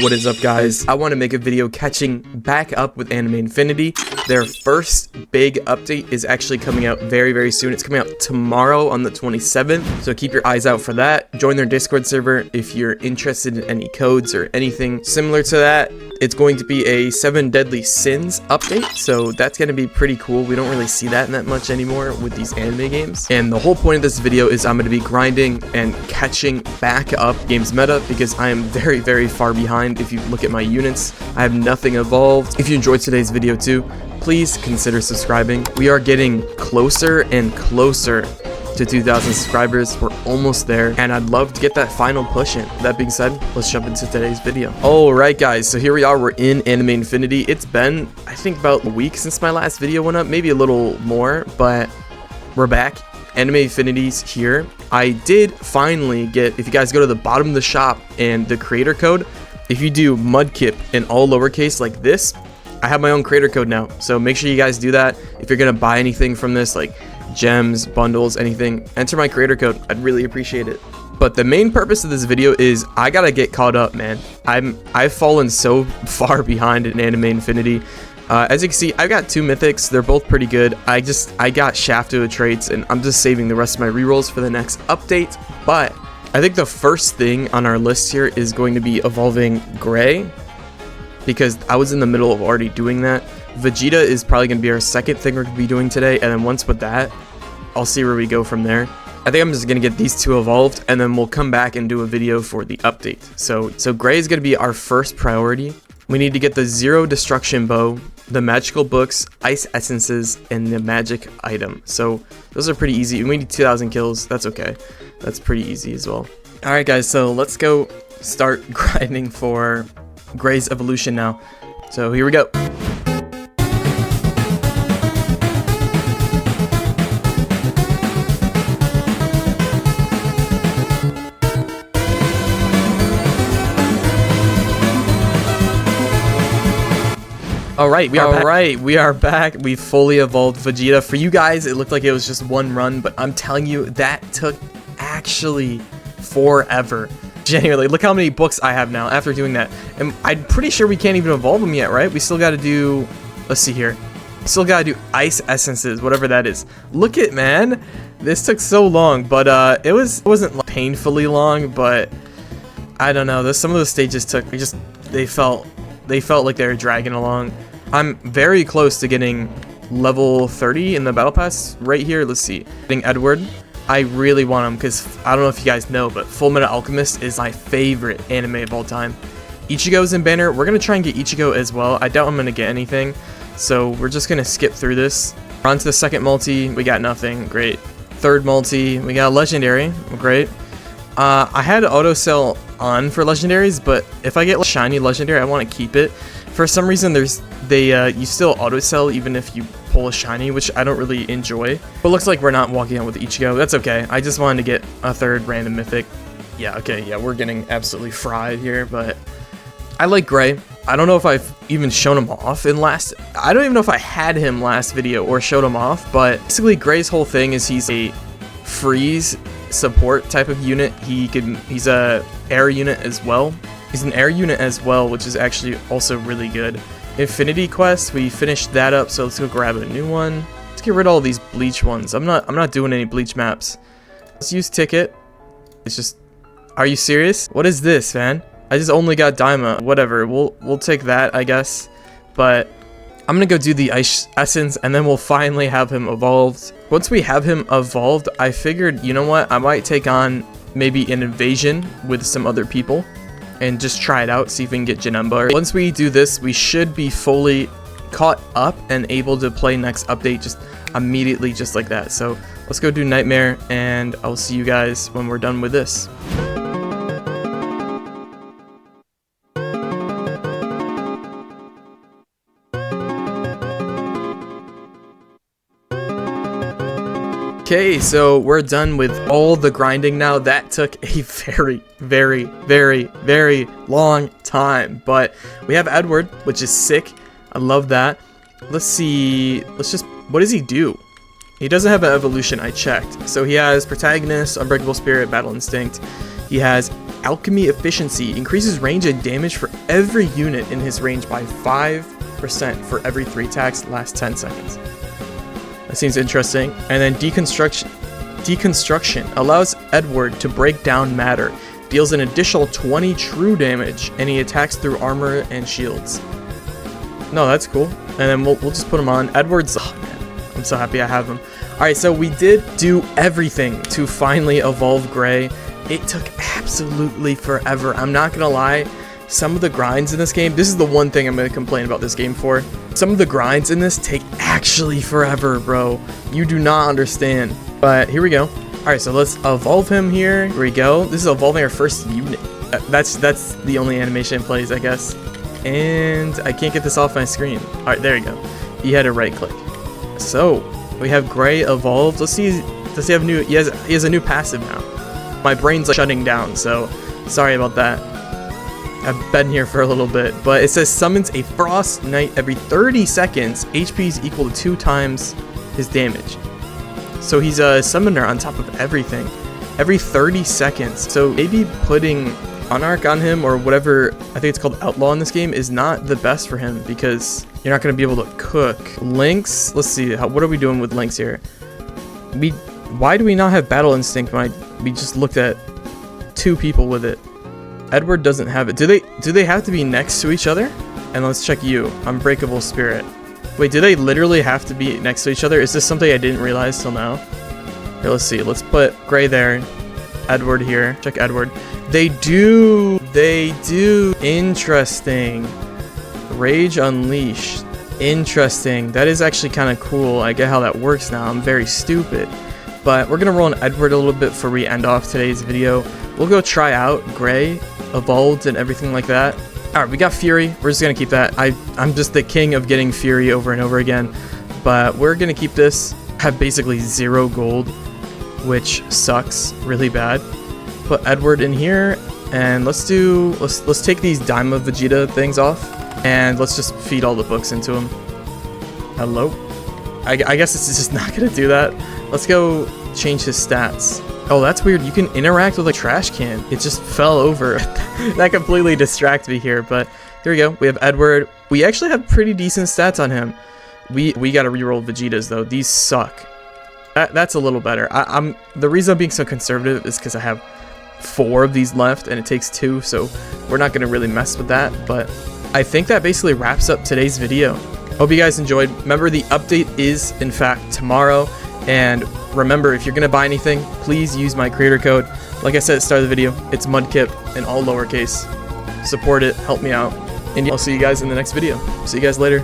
What is up, guys? I want to make a video catching back up with Anime Infinity. Their first big update is actually coming out very soon. It's coming out tomorrow on the 27th, so keep your eyes out for that. Join their Discord server if you're interested in any codes or anything similar to that. It's going to be a 7 Deadly Sins update, so that's going to be pretty cool. We don't really see that much anymore with these anime games. And the whole point of this video is I'm going to be grinding and catching back up games meta because I am very far behind. If you look at my units, I have nothing evolved. If you enjoyed today's video too, please consider subscribing. We are getting closer and closer to 2,000 subscribers. We're almost there, and I'd love to get that final push in. That being said, let's jump into today's video. Alright guys, so here we are. We're in Anime Infinity. It's been, I think, about a week since my last video went up, maybe a little more, but we're back. Anime Infinity's here. I did finally get, if you guys go to the bottom of the shop and the creator code, if you do Mudkip in all lowercase like this, I have my own creator code now. So make sure you guys do that. If you're gonna buy anything from this, like gems, bundles, anything, enter my creator code. I'd really appreciate it. But the main purpose of this video is I gotta get caught up, man. I've fallen so far behind in Anime Infinity. As you can see, I've got 2 mythics. They're both pretty good. I got shafted with traits, and I'm just saving the rest of my rerolls for the next update. But I think the first thing on our list here is going to be evolving Gray, because I was in the middle of already doing that. Vegeta is probably going to be our second thing we're going to be doing today, and then once with that, I'll see where we go from there. I think I'm just going to get these 2 evolved, and then we'll come back and do a video for the update. So Gray is going to be our first priority. We need to get the Zero Destruction Bow, the magical books, ice essences, and the magic item. So those are pretty easy. We need 2,000 kills. That's okay. That's pretty easy as well. Alright guys, so let's go start grinding for Gray's evolution now. So here we go. Alright, we are back. We fully evolved Vegeta. For you guys, it looked like it was just one run, but I'm telling you, that took actually forever. Genuinely, look how many books I have now after doing that. And I'm pretty sure we can't even evolve them yet, right? We still got to do, let's see here. We still got to do ice essences, whatever that is. Look it, man. This took so long, but it wasn't like painfully long, but I don't know. Some of those stages took, they felt like they were dragging along. I'm very close to getting level 30 in the battle pass right here. Let's see. Getting Edward. I really want him because I don't know if you guys know, but Full Metal Alchemist is my favorite anime of all time. Ichigo's in banner. We're going to try and get Ichigo as well. I doubt I'm going to get anything, so we're just going to skip through this. We're on to the second multi. We got nothing. Great. Third multi. We got a legendary. Great. I had auto sell on for legendaries, but if I get like shiny legendary, I want to keep it. For some reason, you still auto sell even if you pull a shiny, which I don't really enjoy. But looks like we're not walking out with Ichigo. That's okay. I just wanted to get a third random mythic. Yeah, okay, yeah, we're getting absolutely fried here, but I like Gray. I don't know if I've even shown him off in I don't even know if I had him last video or showed him off, but basically Gray's whole thing is he's a freeze support type of unit. He's a air unit as well. He's an air unit as well, which is actually also really good. Infinity Quest, we finished that up, so let's go grab a new one. Let's get rid of all these bleach ones. I'm not doing any bleach maps. Let's use ticket. It's just, are you serious? What is this, man? I just only got Daima. Whatever, we'll take that, I guess. But I'm gonna go do the ice essence, and then we'll finally have him evolved. Once we have him evolved, I figured, you know what, I might take on maybe an invasion with some other people and just try it out, see if we can get Janemba. Once we do this, we should be fully caught up and able to play next update just immediately, just like that. So let's go do Nightmare, and I'll see you guys when we're done with this. Okay, so we're done with all the grinding now. That took a very long time, but we have Edward, which is sick. I love that. Let's see. What does he do? He doesn't have an evolution, I checked. So he has Protagonist, Unbreakable Spirit, Battle Instinct. He has alchemy efficiency. Increases range and damage for every unit in his range by 5% for every 3 attacks, last 10 seconds. That seems interesting. And then deconstruction allows Edward to break down matter. Deals an additional 20 true damage, and he attacks through armor and shields. No, that's cool. And then we'll just put him on. Edward's... Oh, man. I'm so happy I have him. Alright, so we did do everything to finally evolve Gray. It took absolutely forever. I'm not gonna lie. Some of the grinds in this game... This is the one thing I'm gonna complain about this game for. Some of the grinds in this take actually forever, bro. You do not understand. But here we go. Alright, so let's evolve him here. Here we go. This is evolving our first unit. That's the only animation it plays, I guess. And I can't get this off my screen. Alright, there we go. He had a right click. So, we have Gray evolved. Let's see, does he have new... He has a new passive now. My brain's like shutting down, so sorry about that. I've been here for a little bit. But it says summons a Frost Knight every 30 seconds. HP is equal to 2 times his damage. So he's a summoner on top of everything. Every 30 seconds. So maybe putting monarch on him or whatever, I think it's called outlaw in this game, is not the best for him because you're not going to be able to cook. Lynx, let's see, what are we doing with Lynx here? Why do we not have battle instinct when we just looked at 2 people with it? Edward doesn't have it. Do they have to be next to each other? And let's check you. Unbreakable spirit. Wait, do they literally have to be next to each other? Is this something I didn't realize till now? Here, let's see. Let's put Gray there. Edward here. Check Edward. They do. Interesting. Rage Unleashed. Interesting. That is actually kind of cool. I get how that works now. I'm very stupid. But we're going to roll on Edward a little bit before we end off today's video. We'll go try out Gray, evolved, and everything like that. Alright, we got Fury. We're just going to keep that. I'm just the king of getting Fury over and over again. But we're going to keep this. Have basically 0 gold, which sucks really bad. Put Edward in here. And let's take these Daima Vegeta things off. And let's just feed all the books into him. Hello? I guess it's just not going to do that. Let's go change his stats. Oh, that's weird. You can interact with a trash can. It just fell over. That completely distracted me here, but here we go. We have Edward. We actually have pretty decent stats on him. We got to reroll Vegetas, though. These suck. That's a little better. The reason I'm being so conservative is because I have 4 of these left, and it takes 2, so we're not going to really mess with that, but I think that basically wraps up today's video. Hope you guys enjoyed. Remember, the update is, in fact, tomorrow. And remember, if you're going to buy anything, please use my creator code. Like I said at the start of the video, it's Mudkip in all lowercase. Support it, help me out. And I'll see you guys in the next video. See you guys later.